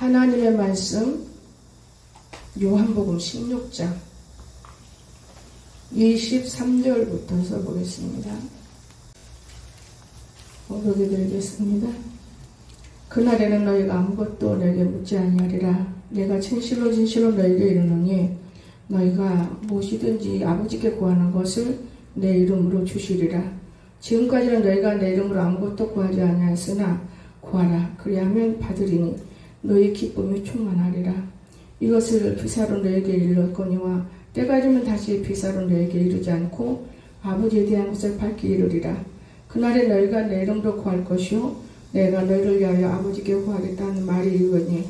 하나님의 말씀 요한복음 16장 23절부터 써보겠습니다. 보게 드리겠습니다. 그날에는 너희가 아무것도 내게 묻지 아니하리라. 내가 진실로 진실로 너희에게 이르노니 너희가 무엇이든지 아버지께 구하는 것을 내 이름으로 주시리라. 지금까지는 너희가 내 이름으로 아무것도 구하지 아니하였으나 구하라. 그리하면 받으리니 너희 기쁨이 충만하리라. 이것을 비사로 너희에게 이르렀거니와 때가 이르면 다시 비사로 너희에게 이르지 않고 아버지에 대한 것을 밝히 이르리라. 그날에 너희가 내 이름으로 구할 것이요 내가 너희를 위하여 아버지께 구하겠다는 말이 이거니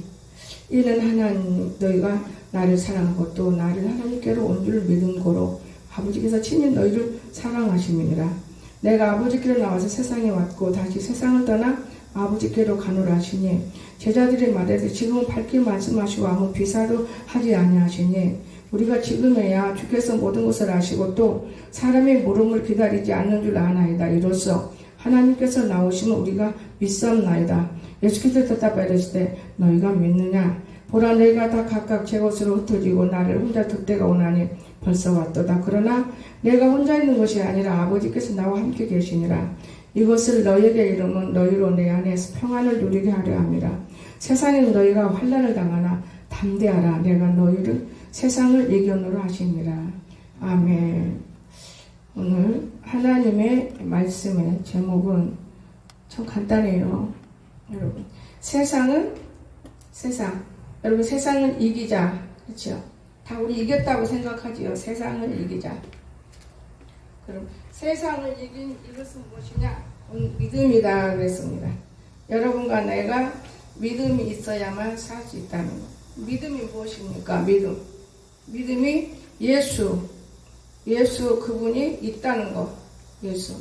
이는 하나님 너희가 나를 사랑하고 또 나를 하나님께로 온 줄 믿은 거로 아버지께서 친히 너희를 사랑하심이니라. 내가 아버지께로 나와서 세상에 왔고 다시 세상을 떠나 아버지께로 가노라 하시니 제자들이 말하되 지금은 밝게 말씀하시고 아무 비사도 하지 아니하시니 우리가 지금에야 주께서 모든 것을 아시고 또 사람의 물음을 기다리지 않는 줄 아나이다. 이로써 하나님께서 나오시면 우리가 믿사옵나이다. 예수께서 대답하여 이르시되 너희가 믿느냐? 보라 너희가 다 각각 제 것으로 흩어지고 나를 혼자 둘 때가 오나니 벌써 왔도다. 그러나 내가 혼자 있는 것이 아니라 아버지께서 나와 함께 계시니라. 이것을 너희에게 이르면 너희로 내 안에서 평안을 누리게 하려 함이라. 세상에 너희가 환난을 당하나 담대하라. 내가 너희를 세상을 이겨노라 하시니라. 아멘. 오늘 하나님의 말씀의 제목은 참 간단해요. 여러분 여러분 세상을 이기자. 그렇죠? 다 우리 이겼다고 생각하지요. 세상을 이기자. 그럼 세상을 이긴 이것은 무엇이냐? 믿음이다 그랬습니다. 여러분과 내가 믿음이 있어야만 살 수 있다는 것. 믿음이 무엇입니까? 믿음이 예수 그분이 있다는 것. 예수.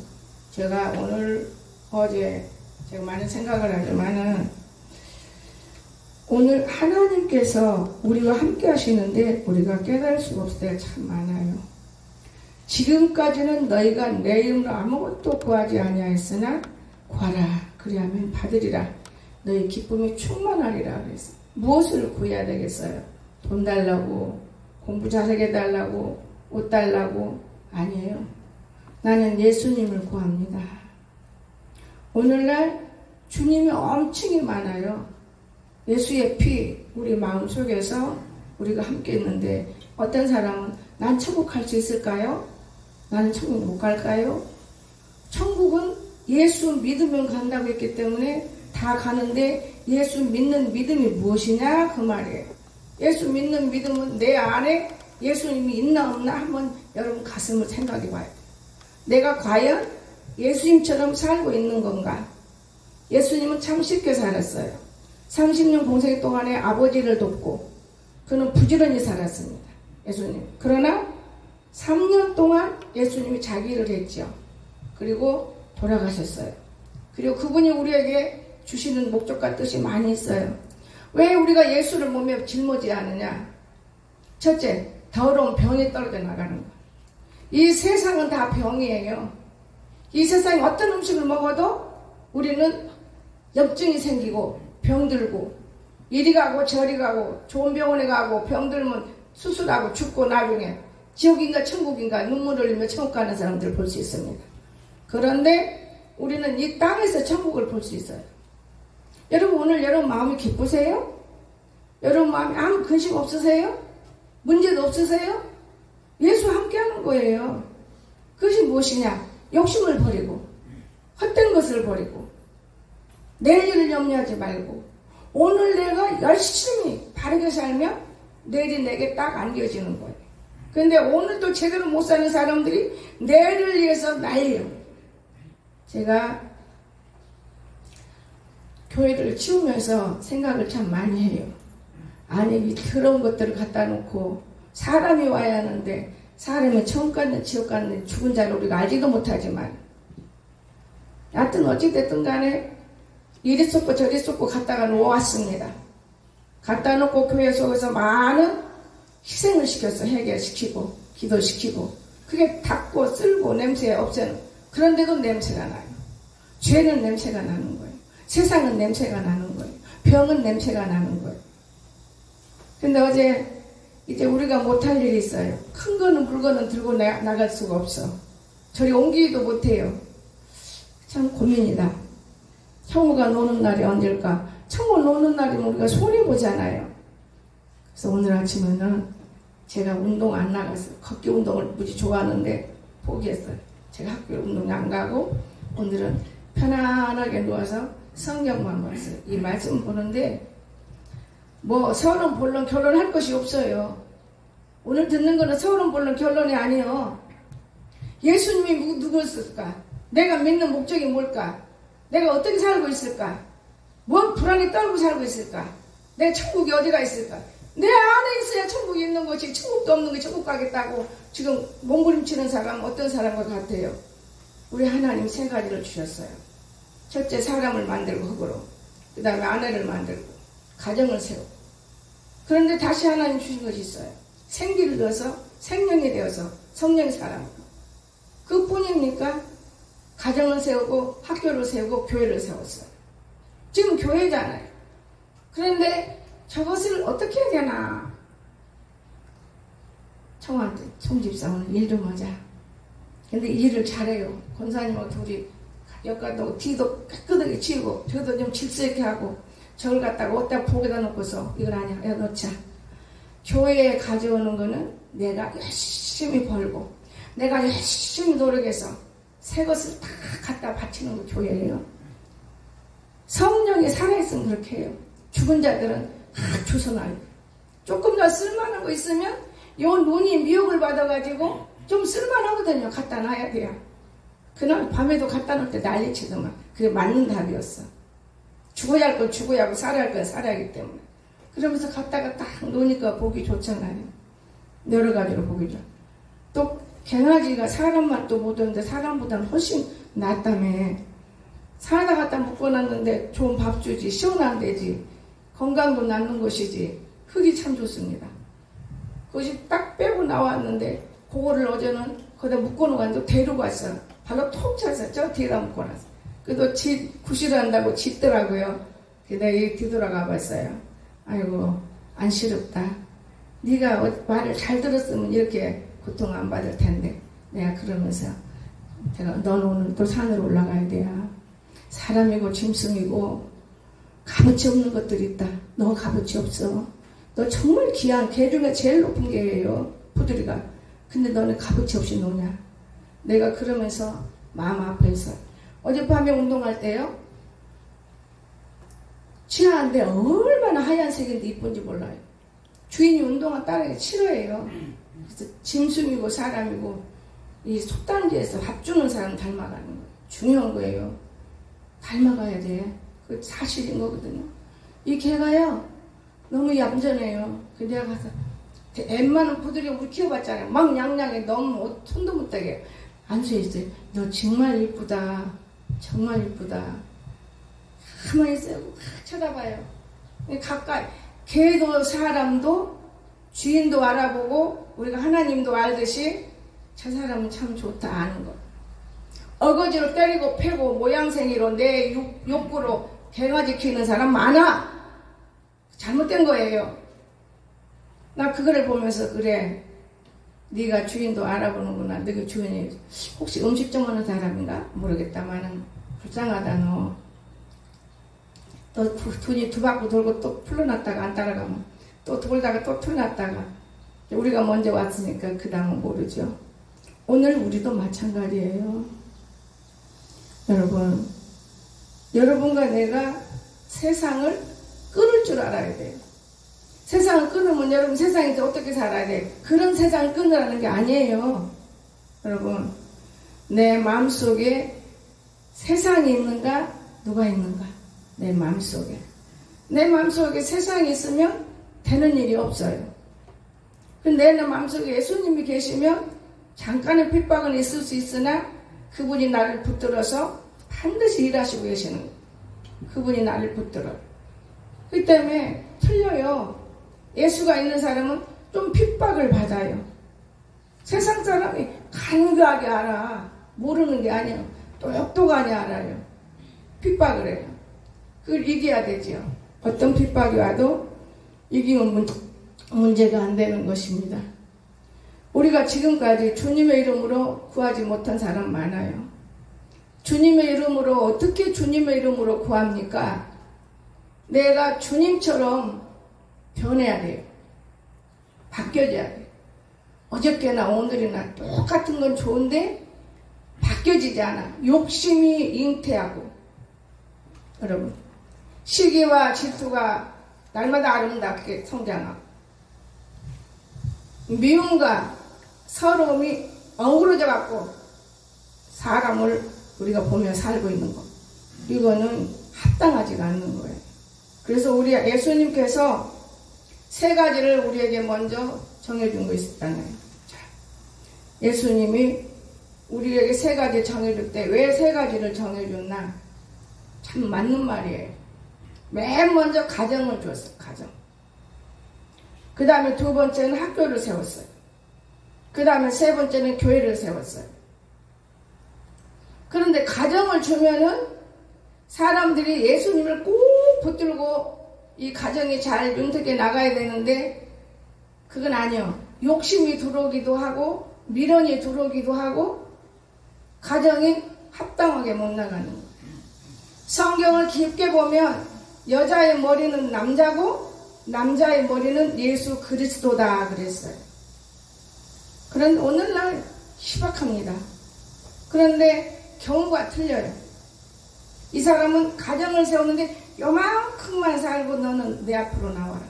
제가 어제 제가 많은 생각을 하지만은 오늘 하나님께서 우리와 함께 하시는데 우리가 깨달을 수가 없을 때가 참 많아요. 지금까지는 너희가 내 이름으로 아무것도 구하지 아니하였으나 구하라. 그리하면 받으리라. 너희 기쁨이 충만하리라 그랬어요. 무엇을 구해야 되겠어요? 돈 달라고, 공부 잘하게 해달라고, 옷 달라고? 아니에요. 나는 예수님을 구합니다. 오늘날 주님이 엄청이 많아요. 예수의 피 우리 마음속에서 우리가 함께 있는데 어떤 사람은 난 천국 갈 수 있을까요? 나는 천국 못 갈까요? 천국은 예수 믿으면 간다고 했기 때문에 다 가는데 예수 믿는 믿음이 무엇이냐 그 말이에요. 예수 믿는 믿음은 내 안에 예수님이 있나 없나 한번 여러분 가슴을 생각해 봐야 돼요. 내가 과연 예수님처럼 살고 있는 건가? 예수님은 참 쉽게 살았어요. 30년 공생 동안에 아버지를 돕고 그는 부지런히 살았습니다. 예수님. 그러나 3년 동안 예수님이 자기 일을 했죠. 그리고 돌아가셨어요. 그리고 그분이 우리에게 주시는 목적과 뜻이 많이 있어요. 왜 우리가 예수를 몸에 짊어지지 않느냐? 첫째, 더러운 병이 떨어져 나가는 거. 이 세상은 다 병이에요. 이 세상에 어떤 음식을 먹어도 우리는 염증이 생기고 병들고 이리 가고 저리 가고 좋은 병원에 가고 병들면 수술하고 죽고 나중에 지옥인가 천국인가 눈물 흘리며 천국 가는 사람들을 볼 수 있습니다. 그런데 우리는 이 땅에서 천국을 볼 수 있어요. 여러분 오늘 여러분 마음이 기쁘세요? 여러분 마음에 아무 근심 없으세요? 문제도 없으세요? 예수와 함께하는 거예요. 그것이 무엇이냐? 욕심을 버리고 헛된 것을 버리고 내일을 염려하지 말고 오늘 내가 열심히 바르게 살면 내일이 내게 딱 안겨지는 거예요. 그런데 오늘도 제대로 못 사는 사람들이 내일을 위해서 난리예요. 제가 교회를 치우면서 생각을 참 많이 해요. 아니 이 더러운 것들을 갖다 놓고 사람이 와야 하는데 사람은 천국 갔는 지옥 갔는 죽은 자를 우리가 알지도 못하지만 하여튼 어찌됐든 간에 이리 쏟고 저리 쏟고 갖다가 놓았습니다. 갖다 놓고 교회 속에서 많은 희생을 시켰어. 해결시키고 기도시키고 그게 닦고 쓸고 냄새 없애는. 그런데도 냄새가 나요. 죄는 냄새가 나는 거예요. 세상은 냄새가 나는 거예요. 병은 냄새가 나는 거예요. 근데 어제 이제 우리가 못할 일이 있어요. 큰 거는 물건은 들고 나갈 수가 없어. 저리 옮기기도 못해요. 참 고민이다. 형우가 노는 날이 언제일까? 형우 노는 날이면 우리가 손해보잖아요. 그래서 오늘 아침에는 제가 운동 안 나갔어요. 걷기 운동을 무지 좋아하는데 포기했어요. 제가 학교 운동에 안 가고 오늘은 편안하게 누워서 성경만 봤어요. 이 말씀 보는데 뭐 서론 본론 결론할 것이 없어요. 오늘 듣는 거는 서론 본론 결론이 아니에요. 예수님이 누구였을까? 내가 믿는 목적이 뭘까? 내가 어떻게 살고 있을까? 뭔 불안에 떨고 살고 있을까? 내 천국이 어디가 있을까? 내 안에 있어야 천국이 있는 거지. 천국도 없는 게 천국 가겠다고 지금 몸부림치는 사람 어떤 사람과 같아요? 우리 하나님 세 가지를 주셨어요. 첫째, 사람을 만들고 흙으로, 그 다음에 아내를 만들고 가정을 세우고. 그런데 다시 하나님 주신 것이 있어요. 생기를 넣어서 생명이 되어서 성령 사람. 그뿐입니까? 가정을 세우고 학교를 세우고 교회를 세웠어요. 지금 교회잖아요. 그런데 저것을 어떻게 해야 되나? 청한테 총집사 오늘 일 좀 하자. 근데 일을 잘해요. 권사님하고 둘이 역가도 뒤도 깨끗하게 치우고 저도 좀 질서있게 하고 저걸 갖다가 어디다 포개다 놓고서 이건 아니야. 야 놓자. 교회에 가져오는 거는 내가 열심히 벌고 내가 열심히 노력해서 새 것을 다 갖다 바치는 거 교회예요. 성령이 살아있으면 그렇게 해요. 죽은 자들은 주선하요. 조금 더 쓸만한 거 있으면 요 눈이 미혹을 받아가지고 좀 쓸만하거든요. 갖다 놔야 돼요. 그날 밤에도 갖다 놓을 때 난리치더만. 그게 맞는 답이었어. 죽어야 할 건 죽어야 하고 살아야 할 건 살아야 하기 때문에. 그러면서 갖다가 딱 놓으니까 보기 좋잖아요. 여러 가지로 보기 좋아. 또 갱아지가 사람 맛도 보던데 사람보다는 훨씬 낫다며. 사다 갖다 묶어놨는데 좋은 밥 주지. 시원한 데지. 건강도 낳는 것이지. 흙이 참 좋습니다. 그것이 딱 빼고 나왔는데 그거를 어제는 거기다 묶어놓았는데 데리고 왔어요. 발로 톡 차서 저 뒤에다 묶어놨어. 그래도 구실을 한다고 짖더라고요. 그래서 내가 뒤돌아가 봤어요. 아이고 안쓰럽다. 네가 말을 잘 들었으면 이렇게 고통 안 받을 텐데. 내가 그러면서 제가 너는 오늘 또 산으로 올라가야 돼요. 사람이고 짐승이고 값어치 없는 것들이 있다. 너 값어치 없어. 너 정말 귀한 개 중에 제일 높은 개예요. 푸들이가. 근데 너는 값어치 없이 노냐. 내가 그러면서 마음 아파서 어젯밤에 운동할 때요. 치아인데 얼마나 하얀색인데 이쁜지 몰라요. 주인이 운동화 따르기 싫어해요. 그래서 짐승이고 사람이고 이 속단지에서 밥 주는 사람 닮아가는 거예요. 중요한 거예요. 닮아가야 돼. 그 사실인 거거든요. 이 개가요 너무 얌전해요. 근데 내가 가서 웬만한 부들이 우리 키워봤잖아요. 막 양양해. 너무 손도 못 대게 앉아있어요. 너 정말 이쁘다. 정말 이쁘다. 가만히 있어요. 쳐다봐요. 가까이 개도 사람도 주인도 알아보고 우리가 하나님도 알듯이 저 사람은 참 좋다 아는 거. 어거지로 때리고 패고 모양생이로 내 욕구로 개가지 키우는 사람 많아. 잘못된 거예요. 나 그거를 보면서 그래. 네가 주인도 알아보는구나. 너가 주인이 혹시 음식점 하는 사람인가? 모르겠다마는 불쌍하다 너. 또 돈이 두 바퀴 돌고 또 풀러났다가 안 따라가면 또 돌다가 또 풀어놨다가 우리가 먼저 왔으니까 그 다음은 모르죠. 오늘 우리도 마찬가지예요. 여러분, 여러분과 내가 세상을 끊을 줄 알아야 돼요. 세상을 끊으면 여러분 세상에서 어떻게 살아야 돼? 그런 세상을 끊으라는 게 아니에요. 여러분, 내 마음속에 세상이 있는가? 누가 있는가? 내 마음속에. 내 마음속에 세상이 있으면 되는 일이 없어요. 근데 내 마음속에 예수님이 계시면 잠깐의 핍박은 있을 수 있으나 그분이 나를 붙들어서 반드시 일하시고 계시는 거예요. 그분이 나를 붙들어요. 그 때문에 틀려요. 예수가 있는 사람은 좀 핍박을 받아요. 세상 사람이 간교하게 알아. 모르는 게 아니에요. 똑똑하게 알아요. 핍박을 해요. 그걸 이겨야 되죠. 어떤 핍박이 와도 이기면 문제가 안 되는 것입니다. 우리가 지금까지 주님의 이름으로 구하지 못한 사람 많아요. 주님의 이름으로 어떻게 주님의 이름으로 구합니까? 내가 주님처럼 변해야 돼요. 바뀌어져야 돼요. 어저께나 오늘이나 똑같은 건 좋은데 바뀌어지지 않아. 욕심이 잉태하고, 여러분, 시기와 질투가 날마다 아름답게 성장하고, 미움과 서러움이 어우러져 갖고 사람을 우리가 보며 살고 있는 것, 이거는 합당하지가 않는 거예요. 그래서 우리 예수님께서 세 가지를 우리에게 먼저 정해준 거 있었잖아요. 자, 예수님이 우리에게 세 가지 정해줄 때 왜 세 가지를 정해줬나? 참 맞는 말이에요. 맨 먼저 가정을 줬어요. 가정. 그 다음에 두 번째는 학교를 세웠어요. 그 다음에 세 번째는 교회를 세웠어요. 그런데 가정을 주면은 사람들이 예수님을 꼭 붙들고 이 가정이 잘 윤택해 나가야 되는데 그건 아니요. 욕심이 들어오기도 하고 미련이 들어오기도 하고 가정이 합당하게 못 나가는 거예요. 성경을 깊게 보면 여자의 머리는 남자고 남자의 머리는 예수 그리스도다 그랬어요. 그런데 오늘날 희박합니다. 그런데 경우가 틀려요. 이 사람은 가정을 세우는데 요만큼만 살고 너는 내 앞으로 나와라.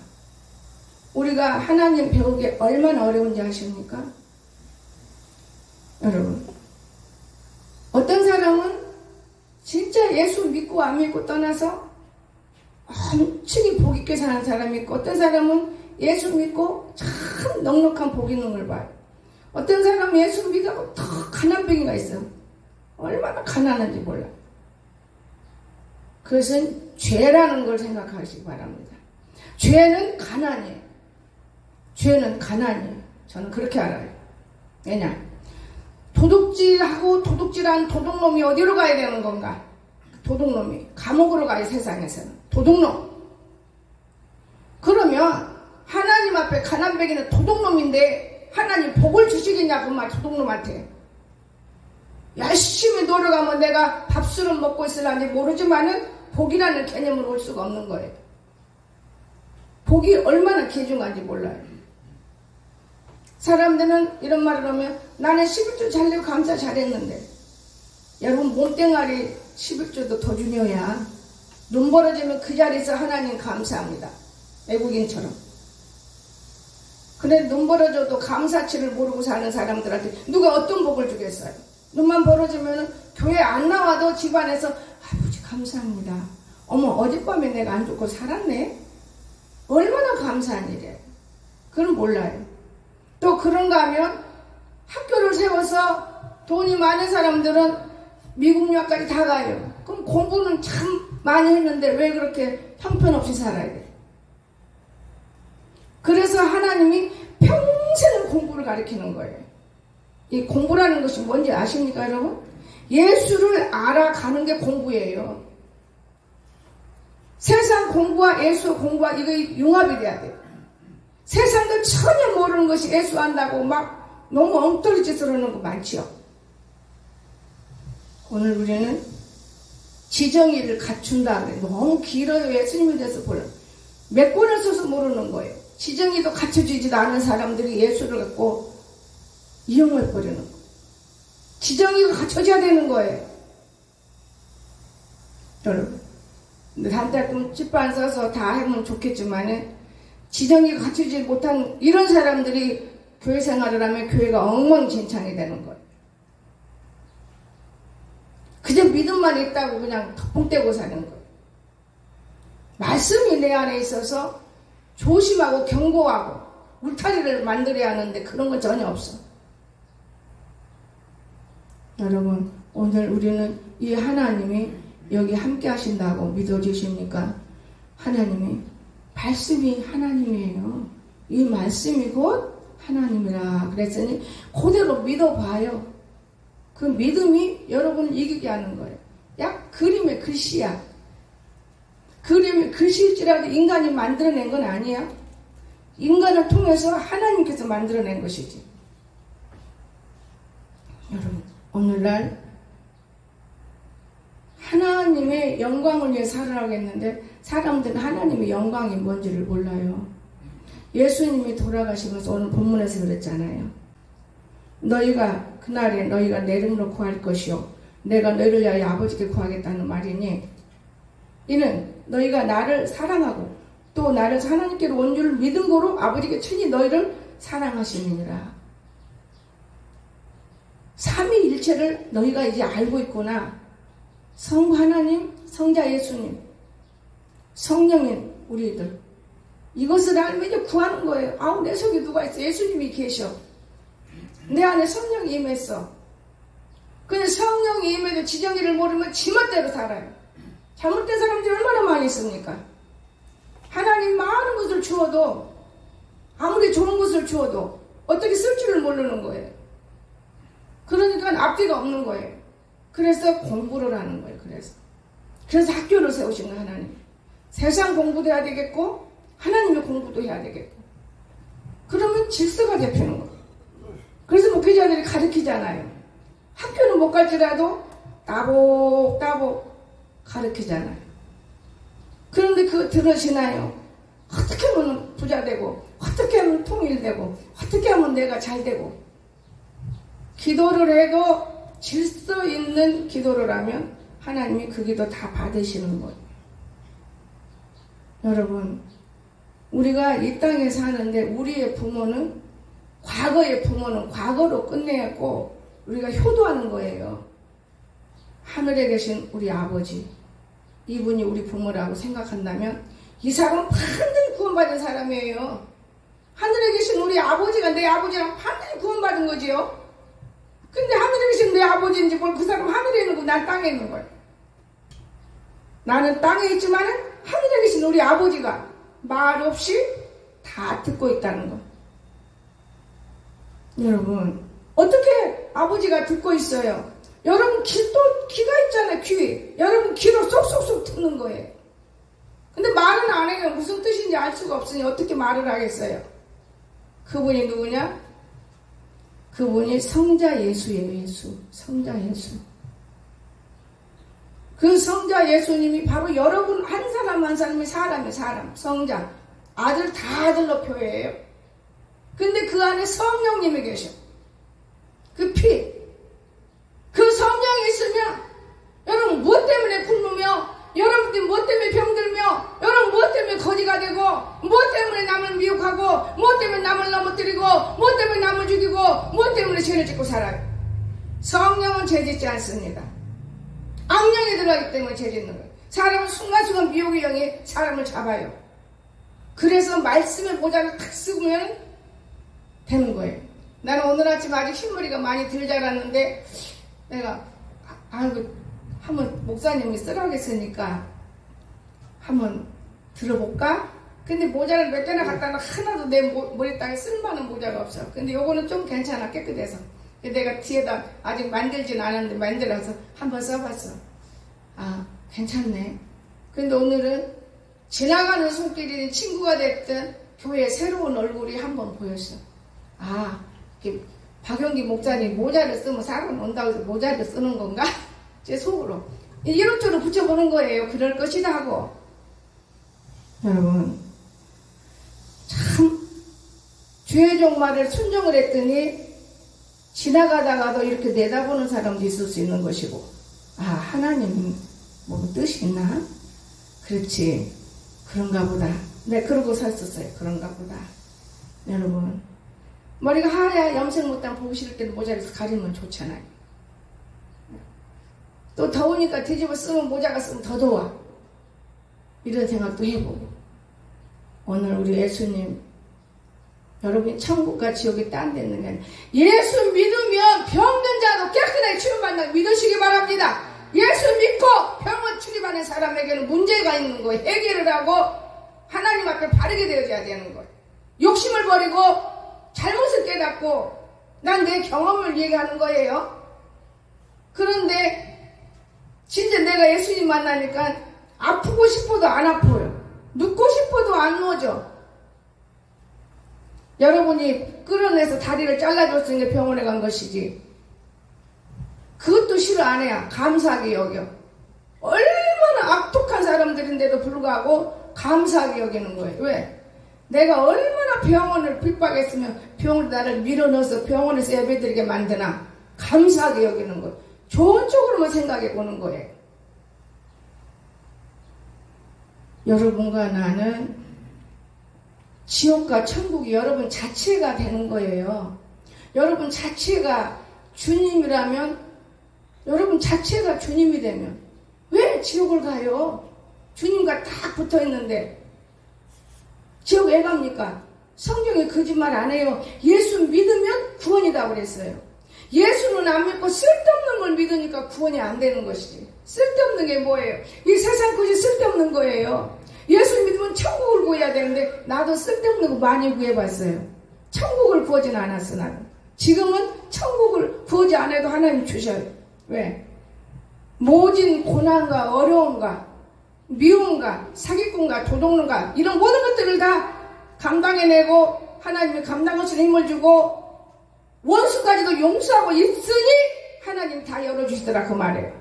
우리가 하나님 배우기 얼마나 어려운지 아십니까? 여러분, 어떤 사람은 진짜 예수 믿고 안 믿고 떠나서 엄청히 복 있게 사는 사람이 있고, 어떤 사람은 예수 믿고 참 넉넉한 복 있는 걸 봐요. 어떤 사람은 예수 믿고 더 가난뱅이가 있어요. 얼마나 가난한지 몰라. 그것은 죄라는 걸 생각하시기 바랍니다. 죄는 가난이에요. 죄는 가난이에요. 저는 그렇게 알아요. 왜냐? 도둑질하고 도둑질한 도둑놈이 어디로 가야 되는 건가? 도둑놈이 감옥으로 가요. 세상에서는 도둑놈. 그러면 하나님 앞에 가난뱅이는 도둑놈인데 하나님 복을 주시겠냐 그 말 도둑놈한테. 열심히 노력하면 내가 밥술은 먹고 있으려니 모르지만은 복이라는 개념을 올 수가 없는 거예요. 복이 얼마나 귀중한지 몰라요. 사람들은 이런 말을 하면 나는 11조 잘내고 감사 잘했는데, 여러분 몸뚱아리 11조도 더 중요해야. 눈 벌어지면 그 자리에서 하나님 감사합니다. 외국인처럼. 근데 눈 벌어져도 감사치를 모르고 사는 사람들한테 누가 어떤 복을 주겠어요? 눈만 벌어지면 교회 안 나와도 집안에서 아버지 감사합니다. 어머 어젯밤에 내가 안 죽고 살았네. 얼마나 감사한 일이에요. 그건 몰라요. 또 그런가 하면 학교를 세워서 돈이 많은 사람들은 미국 유학까지 다 가요. 그럼 공부는 참 많이 했는데 왜 그렇게 형편없이 살아야 돼? 그래서 하나님이 평생을 공부를 가르치는 거예요. 이 공부라는 것이 뭔지 아십니까 여러분? 예수를 알아가는 게 공부예요. 세상 공부와 예수 공부와 이거 융합이 돼야 돼요. 세상도 전혀 모르는 것이 예수 안다고 막 너무 엉터리 짓을 하는 거 많지요. 오늘 우리는 지정의를 갖춘다. 너무 길어요. 예수님에 대해서 보려. 몇 권을 써서 모르는 거예요. 지정의도 갖춰지지도 않은 사람들이 예수를 갖고 이용해버리는 거. 지정의가 갖춰져야 되는 거예요. 여러분. 근데 한달끔 찌빠 써서 다 하면 좋겠지만은 지정의가 갖춰지지 못한 이런 사람들이 교회 생활을 하면 교회가 엉망진창이 되는 거예요. 그저 믿음만 있다고 그냥 덮봉 사는 거예요. 말씀이 내 안에 있어서 조심하고 경고하고 울타리를 만들어야 하는데 그런 건 전혀 없어. 여러분, 오늘 우리는 이 하나님이 여기 함께 하신다고 믿어주십니까? 하나님이 말씀이 하나님이에요. 이 말씀이 곧 하나님이라 그랬으니 그대로 믿어봐요. 그 믿음이 여러분을 이기게 하는 거예요. 약 그림의 글씨야. 그림의 글씨일지라도 인간이 만들어낸 건 아니야. 인간을 통해서 하나님께서 만들어낸 것이지. 여러분, 오늘날 하나님의 영광을 위해 살아가겠는데 사람들은 하나님의 영광이 뭔지를 몰라요. 예수님이 돌아가시면서 오늘 본문에서 그랬잖아요. 너희가 그날에 너희가 내 이름으로 구할 것이요 내가 너희를 위하여 아버지께 구하겠다는 말이니 이는 너희가 나를 사랑하고 또 나를 하나님께로 온 줄을 믿은 거로 아버지께 친히 너희를 사랑하심이니라. 삼위일체를 너희가 이제 알고 있구나. 성 하나님, 성자 예수님, 성령인 우리들 이것을 알면 이제 구하는 거예요. 아우 내 속에 누가 있어? 예수님이 계셔. 내 안에 성령이 임했어. 근데 성령이 임해도 지정의를 모르면 지멋대로 살아요. 잘못된 사람들이 얼마나 많이 있습니까? 하나님 많은 것을 주어도 아무리 좋은 것을 주어도 어떻게 쓸 줄을 모르는 거예요. 그러니까 앞뒤가 없는 거예요. 그래서 공부를 하는 거예요. 그래서 학교를 세우신 거예요. 하나님. 세상 공부도 해야 되겠고 하나님의 공부도 해야 되겠고 그러면 질서가 잡히는 거예요. 그래서 목회자들이 가르치잖아요. 학교는 못 갈지라도 따복따복 가르치잖아요. 그런데 그거 들으시나요? 어떻게 하면 부자 되고 어떻게 하면 통일되고 어떻게 하면 내가 잘 되고 기도를 해도 질서 있는 기도를 하면 하나님이 그 기도 다 받으시는 거예요. 여러분 우리가 이 땅에 사는데 우리의 부모는 과거의 부모는 과거로 끝내고 우리가 효도하는 거예요. 하늘에 계신 우리 아버지 이분이 우리 부모라고 생각한다면 이 사람은 반드시 구원받은 사람이에요. 하늘에 계신 우리 아버지가 내 아버지랑 반드시 구원받은 거지요. 근데 하늘에 계신 내 아버지인지 뭘 그 사람 하늘에 있는 거 난 땅에 있는 거야. 나는 땅에 있지만 하늘에 계신 우리 아버지가 말 없이 다 듣고 있다는 거. 여러분 어떻게 아버지가 듣고 있어요? 여러분 귀가 있잖아요. 귀. 여러분 귀로 쏙쏙쏙 듣는 거예요. 근데 말은 안 해요. 무슨 뜻인지 알 수가 없으니 어떻게 말을 하겠어요? 그분이 누구냐? 그분이 성자 예수예요. 예수. 성자 예수. 그 성자 예수님이 바로 여러분 한 사람 한 사람이 사람이에요. 사람. 성자. 아들 다 아들로 표해요. 근데 그 안에 성령님이 계셔. 그 피. 그 성령이 있으면 여러분 무엇 때문에 굶으며 여러분들이 무엇 때문에 병들며 여러분 무엇 때문에 거지가 되고 무엇 때문에 남을 미혹하고 무엇 때문에 남을 넘어뜨리고 무엇 때문에 남을 죽이고 무엇 때문에 죄를 짓고 살아요. 성령은 죄 짓지 않습니다. 악령이 들어가기 때문에 죄 짓는 거예요. 사람은 순간순간 미혹의 영이 사람을 잡아요. 그래서 말씀의 모자를 탁 쓰면 되는 거예요. 나는 오늘 아침 아직 흰머리가 많이 덜 자랐는데 내가 한번 목사님이 쓰라고 했으니까 한번 들어볼까? 근데 모자를 몇 개나 갖다 놔 하나도 내 머리 땅에 쓸만한 모자가 없어. 근데 요거는 좀 괜찮아. 깨끗해서. 내가 뒤에다 아직 만들진 않았는데 만들어서 한번 써봤어. 아 괜찮네. 근데 오늘은 지나가는 손길이 친구가 됐든 교회에 새로운 얼굴이 한번 보였어. 아 박영기 목사님 모자를 쓰면 사람 온다고 해서 모자를 쓰는 건가? 제 속으로 이렇게로 붙여보는 거예요. 그럴 것이다 하고. 여러분 참 주의 종말을 순종을 했더니 지나가다가도 이렇게 내다보는 사람도 있을 수 있는 것이고 아 하나님 뭐 뜻이 있나? 그렇지 그런가 보다. 네 그러고 살았어요. 그런가 보다. 여러분 머리가 하얘 염색 못한 보기 싫을 때는 모자를 가리면 좋잖아요. 또 더우니까 뒤집어 쓰면 모자가 쓰면 더 더워. 이런 생각도 해보고 오늘 우리 예수님 여러분이 천국과 지옥이 딴 데 있는 게 아니라 예수 믿으면 병든 자도 깨끗하게 치료받는다고 믿으시기 바랍니다. 예수 믿고 병원 출입하는 사람에게는 문제가 있는 거예요. 해결을 하고 하나님 앞에 바르게 되어져야 되는 거예요. 욕심을 버리고 잘못을 깨닫고 난 내 경험을 얘기하는 거예요. 그런데 진짜 내가 예수님 만나니까 아프고 싶어도 안 아파요. 눕고 싶어도 안 누워져. 여러분이 끌어내서 다리를 잘라줬으니까 병원에 간 것이지. 그것도 싫어 안 해야 감사하게 여겨. 얼마나 악독한 사람들인데도 불구하고 감사하게 여기는 거예요. 왜? 내가 얼마나 병원을 핍박했으면 병원에 나를 밀어넣어서 병원에서 예배드리게 만드나 감사하게 여기는 거예요. 좋은 쪽으로만 생각해 보는 거예요. 여러분과 나는 지옥과 천국이 여러분 자체가 되는 거예요. 여러분 자체가 주님이라면, 여러분 자체가 주님이 되면 왜 지옥을 가요? 주님과 딱 붙어 있는데 지옥 왜 갑니까? 성경에 거짓말 안 해요. 예수 믿으면 구원이다 그랬어요. 예수는 안 믿고 쓸데없는 걸 믿으니까 구원이 안 되는 것이지. 쓸데없는 게 뭐예요? 이 세상 것이 쓸데없는 거예요. 예수 믿으면 천국을 구해야 되는데 나도 쓸데없는 거 많이 구해봤어요. 천국을 구하진 않았어. 나는 지금은 천국을 구하지 않아도 하나님 주셔요. 왜? 모진 고난과 어려움과 미움과 사기꾼과 도둑놈과 이런 모든 것들을 다 감당해내고 하나님이 감당할 수 있는 힘을 주고 원수까지도 용서하고 있으니 하나님 다 열어주시더라 그 말이에요.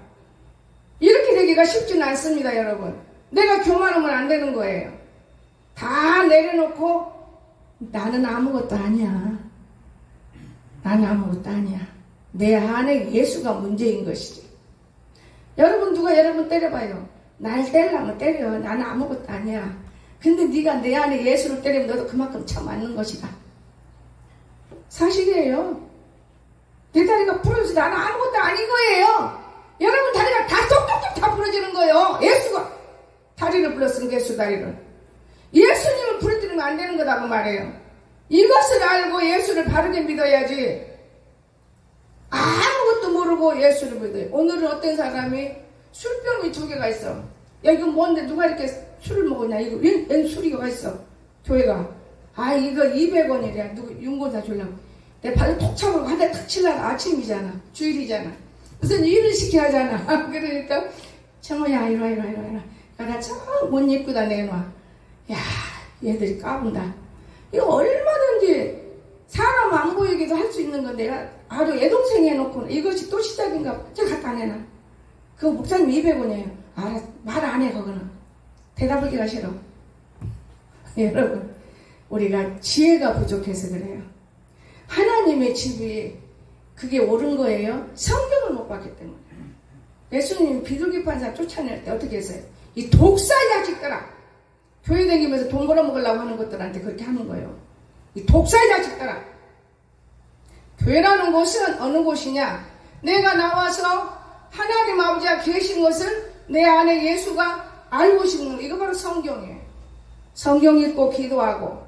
이렇게 되기가 쉽지는 않습니다. 여러분, 내가 교만하면 안 되는 거예요. 다 내려놓고 나는 아무것도 아니야. 나는 아무것도 아니야. 내 안에 예수가 문제인 것이지. 여러분, 누가 여러분 때려봐요. 날 때리려면 때려. 나는 아무것도 아니야. 근데 네가 내 안에 예수를 때리면 너도 그만큼 참 맞는 것이다. 사실이에요. 내 다리가 부러져서 나는 아무것도 아닌 거예요. 여러분 다리가 다 톡톡톡 다 부러지는 거예요. 예수가 다리를 불렀으니까 예수 다리를. 예수님을 부러뜨리면 안 되는 거다 그 말이에요. 이것을 알고 예수를 바르게 믿어야지. 아무것도 모르고 예수를 믿어요. 오늘은 어떤 사람이 술병이 2개가 있어. 야 이거 뭔데 누가 이렇게 술을 먹었냐. 이거 웬 술이가 있어. 교회가. 아 이거 200원이래. 누구 윤고사 주려고. 내 발을 톡 차고 한 대 탁 치려고. 아침이잖아. 주일이잖아. 무슨 일을 시켜야 하잖아. 그러니까 청호야 이리 와. 나 참 못 입고다 내놔. 야 얘들이 까분다. 이거 얼마든지 사람 안 보이기도 할 수 있는 건데 내가 아주 애동생 해놓고 이것이 또 시작인가 봐. 제가 갖다 내놔. 그거 목사님 200원이에요. 알아, 말 안 해 그거는. 대답하기가 싫어. 여러분 우리가 지혜가 부족해서 그래요. 하나님의 집이 그게 옳은 거예요. 성경을 못 봤기 때문에. 예수님이 비둘기 판사 쫓아낼 때 어떻게 했어요? 이 독사 자식들아. 교회 다니면서 돈 벌어먹으려고 하는 것들한테 그렇게 하는 거예요. 이 독사 자식들아. 교회라는 곳은 어느 곳이냐? 내가 나와서 하나님 아버지가 계신 것을 내 안에 예수가 알고 싶은 거. 이거 바로 성경이에요. 성경 읽고 기도하고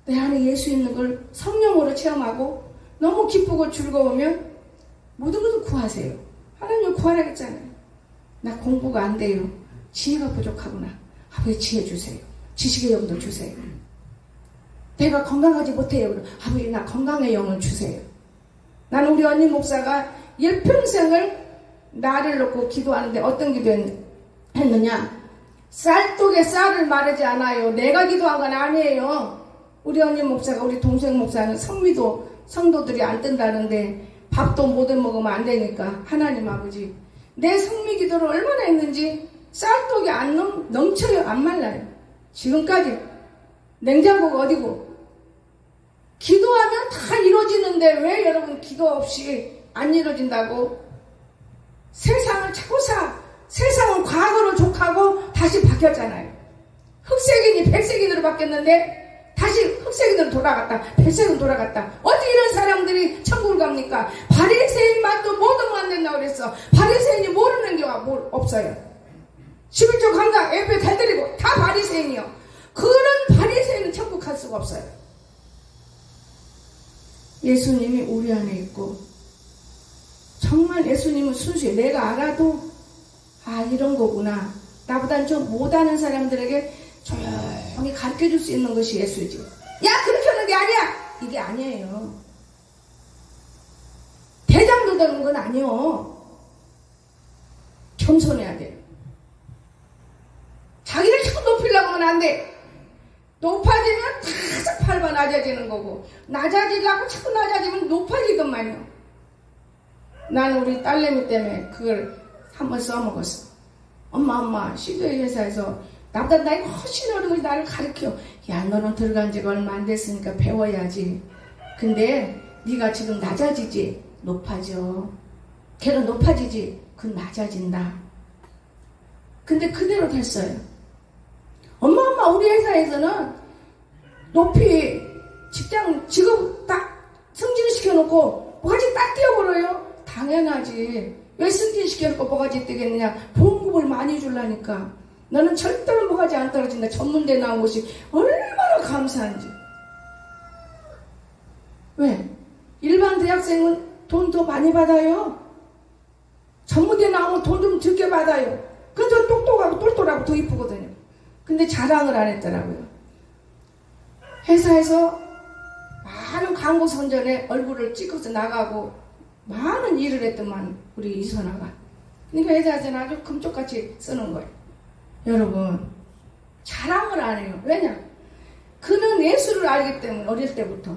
내 안에 예수 있는 걸 성령으로 체험하고 너무 기쁘고 즐거우면 모든 것을 구하세요. 하나님을 구하라고 했잖아요. 나 공부가 안 돼요. 지혜가 부족하구나. 아버지 지혜 주세요. 지식의 영도 주세요. 내가 건강하지 못해요. 아버지 나 건강의 영을 주세요. 나는 우리 언니 목사가 일평생을 나를 놓고 기도하는데 어떤 기도했느냐. 쌀독에 쌀을 마르지 않아요. 내가 기도한 건 아니에요. 우리 언니 목사가 우리 동생 목사는 성도들이 안 뜬다는데 밥도 못 먹으면 안 되니까 하나님 아버지 내 성미 기도를 얼마나 했는지 쌀독이 안 넘쳐요. 안 말라요. 지금까지 냉장고가 어디고 기도하면 다 이루어지는데 왜 여러분 기도 없이 안 이루어진다고 세상을 자꾸 세상은 과거로 족하고 다시 바뀌었잖아요. 흑색인이 백색인으로 바뀌었는데 다시 흑색인으로 돌아갔다. 백색으로 돌아갔다. 어떻게 이런 사람들이 천국을 갑니까? 바리새인만도 모든 안 된다고 그랬어. 바리새인이 모르는 게 없어요. 11조 강당 예배 잘 드리고 다 바리새인이요. 그런 바리새인은 천국 갈 수가 없어요. 예수님이 우리 안에 있고 정말 예수님은 순수해. 내가 알아도 아 이런 거구나. 나보단 좀 못하는 사람들에게 조용히 가르쳐줄 수 있는 것이 예수지. 야 그렇게 하는 게 아니야. 이게 아니에요. 대장도 되는 건 아니요. 겸손해야 돼. 자기를 자꾸 높이려고 하면 안 돼. 높아지면 다 18번 낮아지는 거고, 낮아지려고 자꾸 낮아지면 높아지더만요. 나는 우리 딸내미 때문에 그걸 한번 써먹었어. 엄마, 시도의 회사에서 나보다 나이 훨씬 어린 것이 나를 가르쳐. 야, 너는 들어간 지가 얼마 안 됐으니까 배워야지. 근데 네가 지금 낮아지지? 높아져. 걔는 높아지지? 그건 낮아진다. 근데 그대로 됐어요. 엄마, 우리 회사에서는 높이 직업 딱 승진시켜놓고 뭐가지 딱 뛰어버려요. 당연하지. 왜 승진시켜놓고 뭐가지 뛰겠느냐. 봉급을 많이 주려니까. 너는 절대로 뭐가지 안 떨어진다. 전문대 나온 것이 얼마나 감사한지. 왜? 일반 대학생은 돈 더 많이 받아요. 전문대 나오면 돈 좀 적게 받아요. 근데 더 똑똑하고 똘똘하고 더 이쁘거든요. 근데 자랑을 안 했더라고요. 회사에서 많은 광고 선전에 얼굴을 찍어서 나가고 많은 일을 했더만 우리 이선아가. 그러니까 회사에서는 아주 금쪽같이 쓰는 거예요. 여러분, 자랑을 안 해요. 왜냐? 그는 예수를 알기 때문에. 어릴 때부터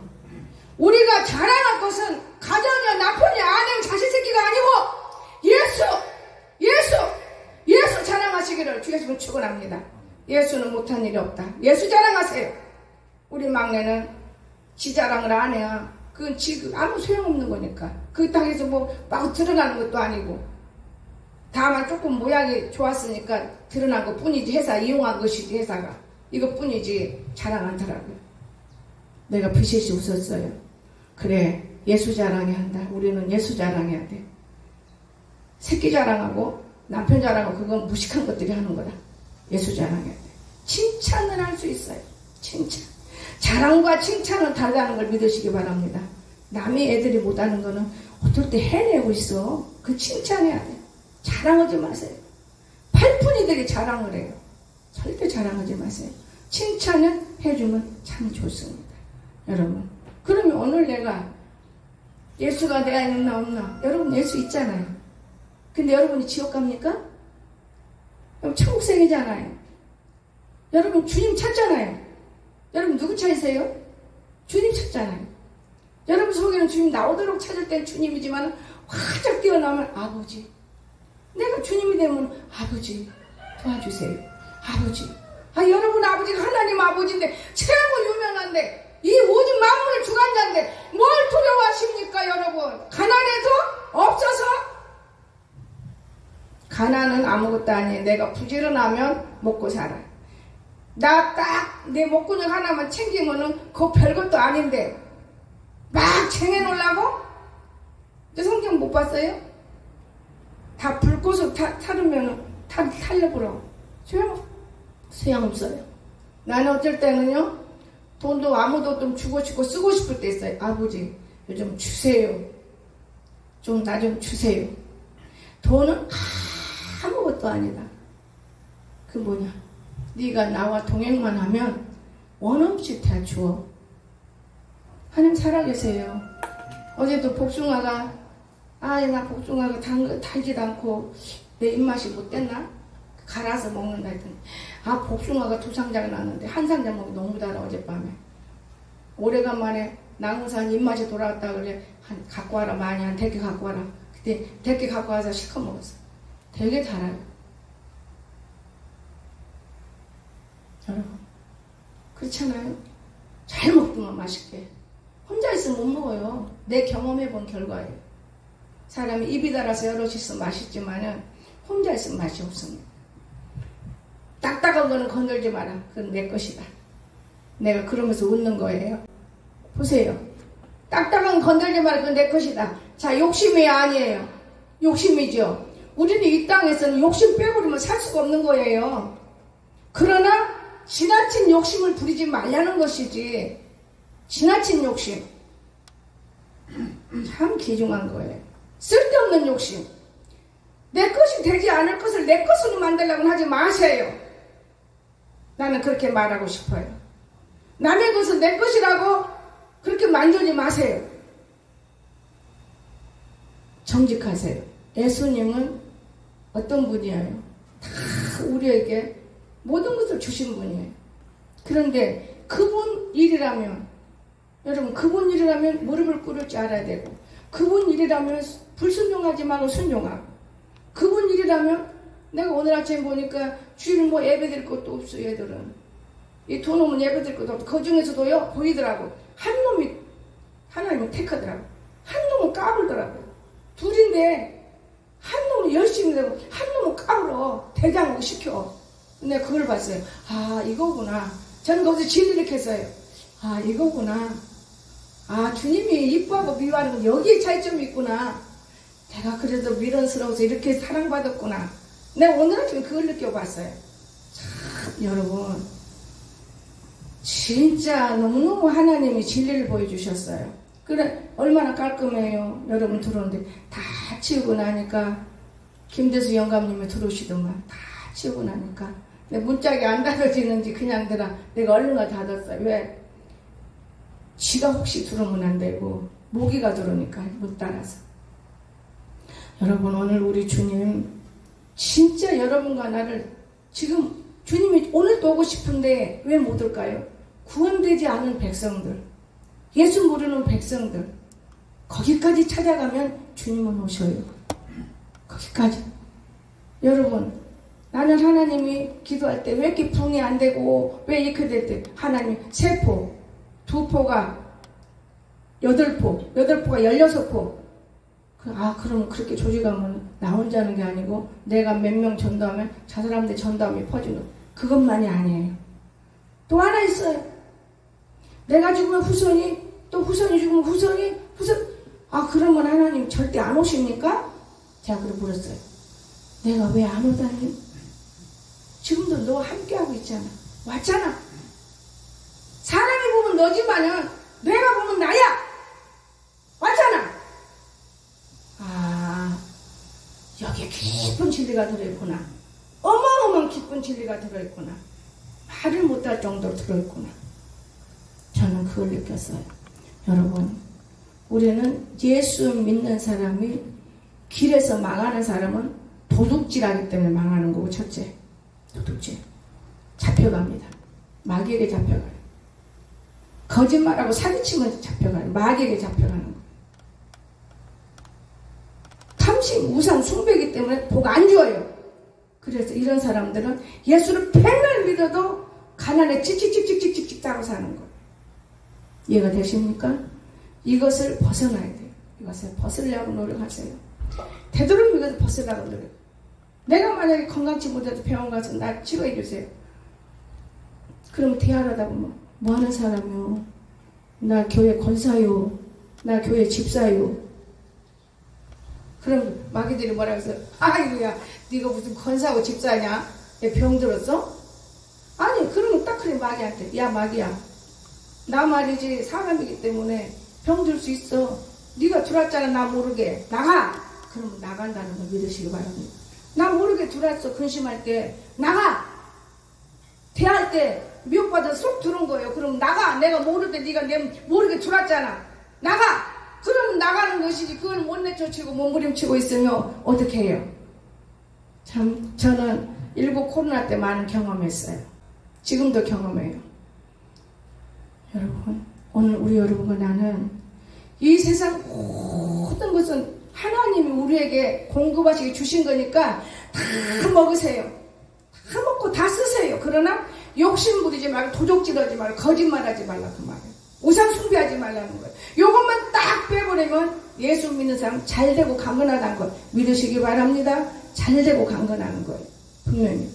우리가 자랑할 것은 가정이야, 남편이야, 아내야, 자식 새끼가 아니고 예수 자랑하시기를 주의 이름으로 축원합니다. 예수는 못한 일이 없다. 예수 자랑하세요. 우리 막내는 지 자랑을 안 해야 그건 지금 아무 소용없는 거니까. 그 땅에서 뭐 막 드러나는 것도 아니고, 다만 조금 모양이 좋았으니까 드러난 것 뿐이지, 회사 이용한 것이지, 회사가 이것 뿐이지 자랑 않더라고요. 내가 비실시 웃었어요. 그래, 예수 자랑해야 한다. 우리는 예수 자랑해야 돼. 새끼 자랑하고 남편 자랑하고 그건 무식한 것들이 하는 거다. 예수 자랑해야 돼. 칭찬을 할 수 있어요. 칭찬. 자랑과 칭찬은 다르다는 걸 믿으시기 바랍니다. 남의 애들이 못하는 거는 어떨 때 해내고 있어. 그 칭찬해야 돼. 자랑하지 마세요. 팔푼이들이 자랑을 해요. 절대 자랑하지 마세요. 칭찬을 해주면 참 좋습니다. 여러분, 그러면 오늘 내가 예수가 내 안에 있나 없나? 여러분 예수 있잖아요. 근데 여러분이 지옥 갑니까? 여러분 천국생이잖아요. 여러분 주님 찾잖아요. 여러분 누구 찾으세요? 주님 찾잖아요. 여러분 속에는 주님 나오도록 찾을 땐 주님이지만 활짝 뛰어나오면 아버지. 내가 주님이 되면 아버지 도와주세요. 아버지. 여러분 아버지가 하나님 아버지인데 최고 유명한데 이 오직 만물의 주관자인데 뭘 두려워하십니까 여러분? 가난해도 없어서? 가난은 아무것도 아니에요. 내가 부지런하면 먹고 살아요. 나 딱 내 목구멍 하나만 챙기면은 그거 별것도 아닌데 막 챙겨놓으려고? 성경 못 봤어요? 다 불꽃을 타르면 탈려버려. 소용없어요. 나는 어쩔 때는요, 돈도 아무도 좀 주고 싶고 쓰고 싶을 때 있어요. 아버지, 요즘 주세요. 좀 나 좀 주세요. 돈은 아무것도 아니다. 그 뭐냐? 네가 나와 동행만 하면 원없이 다 주어. 하나님 살아계세요. 어제도 복숭아가 나 복숭아가 달지도 않고 내 입맛이 못 됐나? 갈아서 먹는다 했더니 복숭아가 2상자가 났는데 1상자 먹기 너무 달아. 어젯밤에 오래간만에 나무산 입맛이 돌아왔다 그래. 갖고 와라. 많이 한 100개 갖고 와라. 그때 100개 갖고 와서 실컷 먹었어. 되게 달아요. 여러분 그렇잖아요. 잘 먹으면 맛있게. 혼자 있으면 못 먹어요. 내 경험해본 결과예요. 사람이 입이 달아서 여럿이 있으면 맛있지만은 혼자 있으면 맛이 없습니다. 딱딱한 거는 건들지 마라. 그건 내 것이다. 내가 그러면서 웃는 거예요. 보세요. 딱딱한 거 건들지 마라. 그건 내 것이다. 자, 욕심이 아니에요. 욕심이죠. 우리는 이 땅에서는 욕심 빼버리면 살 수가 없는 거예요. 그러나 지나친 욕심을 부리지 말라는 것이지. 지나친 욕심 참 귀중한 거예요. 쓸데없는 욕심. 내 것이 되지 않을 것을 내 것으로 만들려고 하지 마세요. 나는 그렇게 말하고 싶어요. 남의 것을 내 것이라고 그렇게 만들지 마세요. 정직하세요. 예수님은 어떤 분이에요? 다 우리에게 모든 것을 주신 분이에요. 그런데 그분 일이라면, 여러분, 그분 일이라면 무릎을 꿇을 줄 알아야 되고, 그분 일이라면 불순종하지 말고 순종하고, 그분 일이라면 내가 오늘 아침에 보니까 주일 뭐 예배 드릴 것도 없어. 얘들은 이 돈 오면 예배 드릴 것도 없고, 그 중에서도요 보이더라고. 한 놈이 하나님을 택하더라고. 한 놈은 까불더라고. 둘인데 한 놈은 열심히 되고 한 놈은 까불어. 대장으로 시켜. 근데 그걸 봤어요. 아, 이거구나. 저는 거기서 진리를 했어요. 아, 이거구나. 아, 주님이 이뻐하고 미워하는 건 여기에 차이점이 있구나. 내가 그래도 미련스러워서 이렇게 사랑받았구나. 내가 오늘 아침에 그걸 느껴봤어요. 참, 여러분, 진짜 너무너무 하나님이 진리를 보여주셨어요. 그래, 얼마나 깔끔해요. 여러분 들어오는데 다 치우고 나니까, 김대수 영감님이 들어오시더만. 다 치우고 나니까 내 문짝이 안 닫아지는지 그냥 내가 얼른 닫았어요. 왜? 지가 혹시 들어오면 안 되고 모기가 들어오니까 못 따라서. 여러분, 오늘 우리 주님 진짜 여러분과 나를, 지금 주님이 오늘도 오고 싶은데 왜 못 올까요? 구원되지 않은 백성들, 예수 모르는 백성들, 거기까지 찾아가면 주님은 오셔요. 거기까지. 여러분, 나는 하나님이 기도할 때 왜 이렇게 부응이 안 되고 왜 이렇게 됐대? 하나님 3포, 2포가 8포, 8포가 16포. 그럼 그렇게 조직하면 나 혼자 하는 게 아니고 내가 몇 명 전도하면 저 사람들 전도함이 퍼지는, 그것만이 아니에요. 또 하나 있어요. 내가 죽으면 후손이, 또 후손이 죽으면 후손. 그러면 하나님 절대 안 오십니까? 제가 그렇게 물었어요. 내가 왜 안 오다니? 지금도 너와 함께하고 있잖아. 왔잖아. 사람이 보면 너지만은 내가 보면 나야. 왔잖아. 여기에 깊은 진리가 들어있구나. 어마어마한 깊은 진리가 들어있구나. 말을 못할 정도로 들어있구나. 저는 그걸 느꼈어요. 여러분, 우리는 예수 믿는 사람이, 길에서 망하는 사람은 도둑질하기 때문에 망하는 거고, 첫째, 도둑질. 잡혀갑니다. 마귀에게 잡혀가요. 거짓말하고 사기치면 잡혀가요. 마귀에게 잡혀가는 거. 탐심, 우상, 숭배이기 때문에 복 안 줘요. 그래서 이런 사람들은 예수를 백날 믿어도 가난에 찍찍찍찍찍찍 따로 사는 거예요. 이해가 되십니까? 이것을 벗어나야 돼요. 이것을 벗으려고 노력하세요. 되도록 이것을 벗으려고 노력. 내가 만약에 건강치 못해도 병원 가서 나 치료해 주세요. 그러면 대화하다 보면 뭐 하는 사람이요? 나 교회 권사요. 나 교회 집사요. 그럼 마귀들이 뭐라 해서, 아이고야, 네가 무슨 권사고 집사냐? 내 병 들었어? 아니, 그러면 딱 그래, 마귀한테. 야, 마귀야, 나 말이지 사람이기 때문에 병 들 수 있어. 네가 들어왔잖아. 나 모르게. 나가! 그러면 나간다는 거 믿으시기 바랍니다. 나 모르게 들어왔어. 근심할 때 나가! 대할 때 미혹받아서 쏙 들어온 거예요. 그럼 나가! 내가 모를 때 네가 내 모르게 들어왔잖아. 나가! 그러면 나가는 것이지, 그걸 못 내쫓고 몸부림치고 있으면 어떻게 해요? 참, 저는 19 코로나 때 많은 경험했어요. 지금도 경험해요. 여러분, 오늘 우리 여러분과 나는 이 세상 모든 것은 하나님이 우리에게 공급하시게 주신 거니까 다 먹으세요. 다 먹고 다 쓰세요. 그러나 욕심 부리지 말고, 도적질하지 말고, 거짓말하지 말라, 그 말이에요. 우상 숭배하지 말라는 거예요. 요것만 딱 빼버리면 예수 믿는 사람 잘되고 강건하다는 걸 믿으시기 바랍니다. 잘되고 강건하는 거예요. 분명히.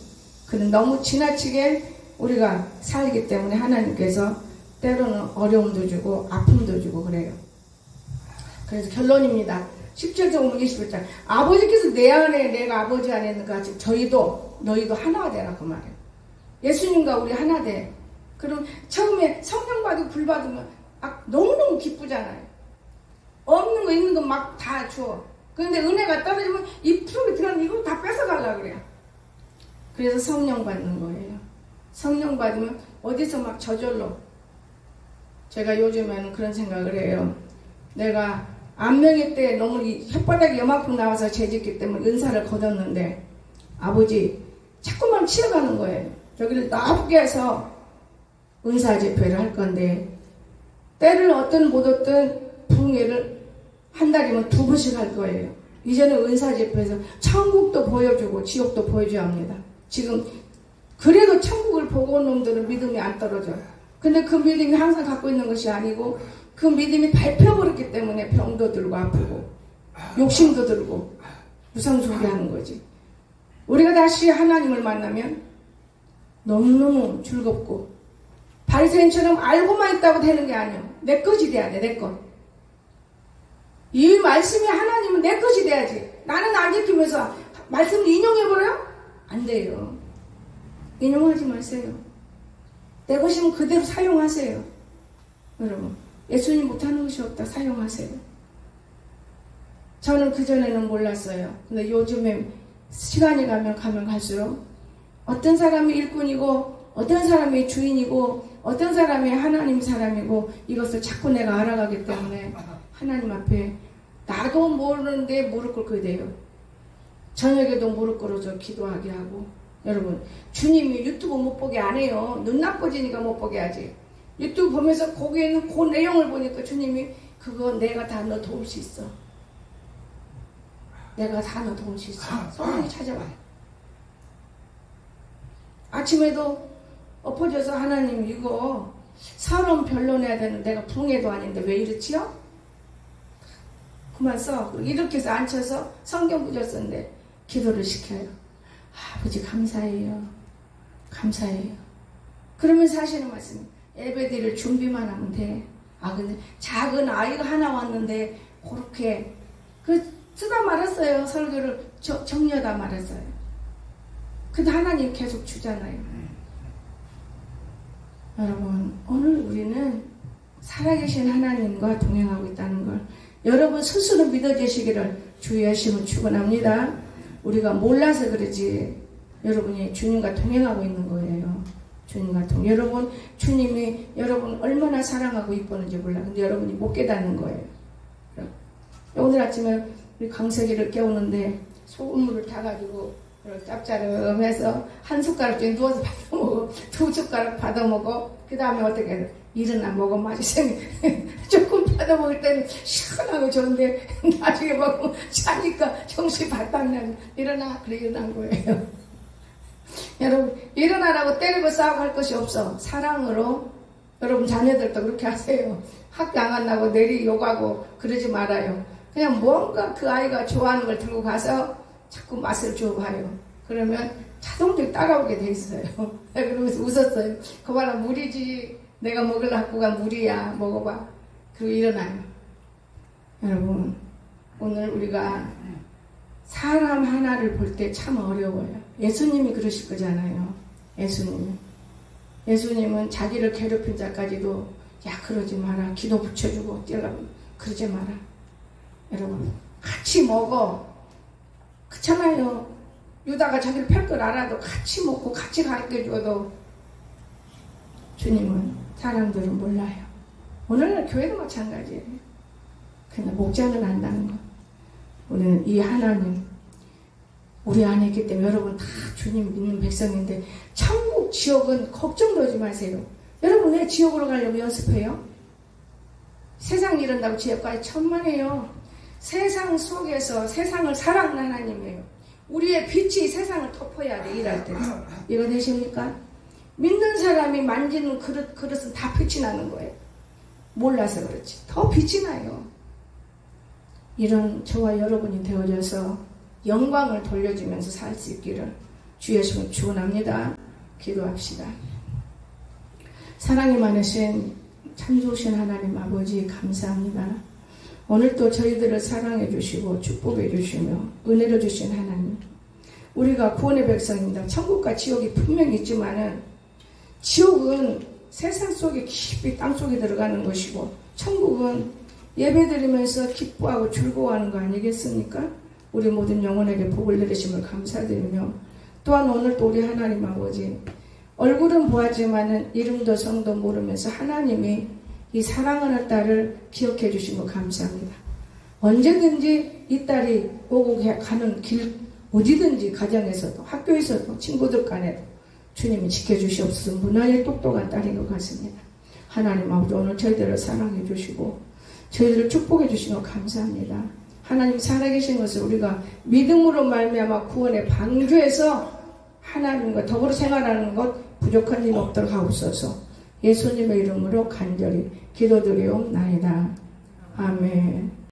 그는 너무 지나치게 우리가 살기 때문에 하나님께서 때로는 어려움도 주고 아픔도 주고 그래요. 그래서 결론입니다. 17절 오면 21절. 아버지께서 내 안에 내가 아버지 안에 있는 것 같이 너희도 하나가 되라, 그 말이에요. 예수님과 우리 하나 돼. 그럼 처음에 성령 받고 불 받으면 너무너무 기쁘잖아요. 없는 거 있는 거 막 다 줘. 그런데 은혜가 떨어지면 이 속에 들어가는 이거 다 뺏어가려고 그래요. 그래서 성령 받는 거예요. 성령 받으면 어디서 막 저절로. 제가 요즘에는 그런 생각을 해요. 내가 안명회 때 너무 혓바닥이 요만큼 나와서 죄짓기 때문에 은사를 거뒀는데 아버지 자꾸만 치워가는 거예요. 여기를 나쁘게 해서 은사 집회를 할 건데 때를 얻든 못 얻든 부흥회를 한 달이면 2번씩 할 거예요. 이제는 은사 집회에서 천국도 보여주고 지옥도 보여줘야 합니다. 지금 그래도 천국을 보고 온 놈들은 믿음이 안 떨어져요. 근데 그 믿음이 항상 갖고 있는 것이 아니고 그 믿음이 밟혀버렸기 때문에 병도 들고 아프고 욕심도 들고 무상소리하는 거지. 우리가 다시 하나님을 만나면 너무너무 즐겁고 바리새인처럼 알고만 있다고 되는 게 아니야. 내 것이 돼야 돼. 내 것. 이 말씀이 하나님은 내 것이 돼야지. 나는 안 지키면서 말씀을 인용해버려요? 안 돼요. 인용하지 마세요. 내 것이면 그대로 사용하세요. 여러분, 예수님 못하는 것이 없다. 사용하세요. 저는 그전에는 몰랐어요. 근데 요즘에 시간이 가면 갈수록 어떤 사람이 일꾼이고 어떤 사람이 주인이고 어떤 사람이 하나님 사람이고 이것을 자꾸 내가 알아가기 때문에 하나님 앞에 나도 모르는데 무릎 꿇게 돼요. 저녁에도 무릎 꿇어서 기도하게 하고. 여러분, 주님이 유튜브 못 보게 안 해요. 눈 나빠지니까 못 보게 하지. 유튜브 보면서 거기에 있는 그 내용을 보니까 주님이 그거 내가 다 너 도울 수 있어. 내가 다 너 도울 수 있어. 성령이 찾아와요. 아침에도 엎어져서 하나님 이거 사람 변론해야 되는 내가 붕해도 아닌데 왜 이렇지요? 그만 써. 이렇게 해서 앉혀서 성경 구절 썼는데 기도를 시켜요. 아버지 감사해요. 감사해요. 그러면서 하시는 말씀이 예배 드릴 준비만 하면 돼. 근데 작은 아이가 하나 왔는데 그렇게 쓰다 말았어요. 설교를 정리하다 말았어요. 근데 하나님 계속 주잖아요. 여러분, 오늘 우리는 살아계신 하나님과 동행하고 있다는 걸 여러분 스스로 믿어주시기를 주의 열심을 축원합니다. 우리가 몰라서 그러지 여러분이 주님과 동행하고 있는 거예요. 주님과 여러분, 주님이 여러분 얼마나 사랑하고 이쁘는지 몰라. 근데 여러분이 못 깨닫는 거예요. 오늘 아침에 우리 강석이를 깨우는데 소금물을 타가지고 짭짤해서 한 숟가락씩 누워서 받아먹어. 2숟가락 받아먹어. 그 다음에 어떻게 해? 일어나 먹어. 맛이 조금 받아먹을 때는 시원하고 좋은데 나중에 먹으면 자니까 정신이 바짝 나고 일어나. 그래 일어난 거예요. 여러분, 일어나라고 때리고 싸우고 할 것이 없어. 사랑으로. 여러분 자녀들도 그렇게 하세요. 학교 안 간다고 내리 욕하고 그러지 말아요. 그냥 뭔가 그 아이가 좋아하는 걸 들고 가서 자꾸 맛을 줘봐요. 그러면 자동적으로 따라오게 돼 있어요. 그러면서 웃었어요. 그 봐라 물이지. 내가 먹으려 갖고 간 물이야. 먹어봐. 그리고 일어나요. 여러분, 오늘 우리가 사람 하나를 볼 때 참 어려워요. 예수님이 그러실 거잖아요. 예수님은 자기를 괴롭힌 자까지도 야 그러지 마라. 기도 붙여주고 뛰려고 그러지 마라. 여러분, 같이 먹어. 그렇잖아요. 유다가 자기를 팰 걸 알아도 같이 먹고 같이 가르쳐줘도 주님은 사람들은 몰라요. 오늘날 교회도 마찬가지예요. 그냥 목자는 안다는 거. 우리는 이 하나님 우리 안에 있기 때문에 여러분 다 주님 믿는 백성인데 천국 지옥은 걱정도 하지 마세요. 여러분 왜 지옥으로 가려고 연습해요? 세상 이런다고 지옥까지 천만에요. 세상 속에서 세상을 사랑하는 하나님이에요. 우리의 빛이 세상을 덮어야 돼. 일할 때 이거 되십니까? 믿는 사람이 만지는 그릇은 다 빛이 나는 거예요. 몰라서 그렇지. 더 빛이 나요. 이런 저와 여러분이 되어져서 영광을 돌려주면서 살 수 있기를 주의 이름으로 축원합니다. 기도합시다. 사랑이 많으신 참 좋으신 하나님 아버지 감사합니다. 오늘 또 저희들을 사랑해 주시고 축복해 주시며 은혜를 주신 하나님, 우리가 구원의 백성입니다. 천국과 지옥이 분명히 있지만은 지옥은 세상 속에 깊이 땅속에 들어가는 것이고 천국은 예배드리면서 기뻐하고 즐거워하는 거 아니겠습니까? 우리 모든 영혼에게 복을 내리심을 감사드리며 또한 오늘 또 우리 하나님 아버지 얼굴은 보았지만은 이름도 성도 모르면서 하나님이 이 사랑하는 딸을 기억해 주신 거 감사합니다. 언제든지 이 딸이 오고 가는 길 어디든지 가정에서도 학교에서도 친구들 간에도 주님이 지켜주시옵소서. 무난히 똑똑한 딸인 것 같습니다. 하나님 아버지, 오늘 저희들을 사랑해 주시고 저희들을 축복해 주신 것 감사합니다. 하나님 살아계신 것을 우리가 믿음으로 말미암아 구원의 방주에서 하나님과 더불어 생활하는 것 부족한 일 없도록 하옵소서. 예수님의 이름으로 간절히 기도드리옵나이다. 아멘.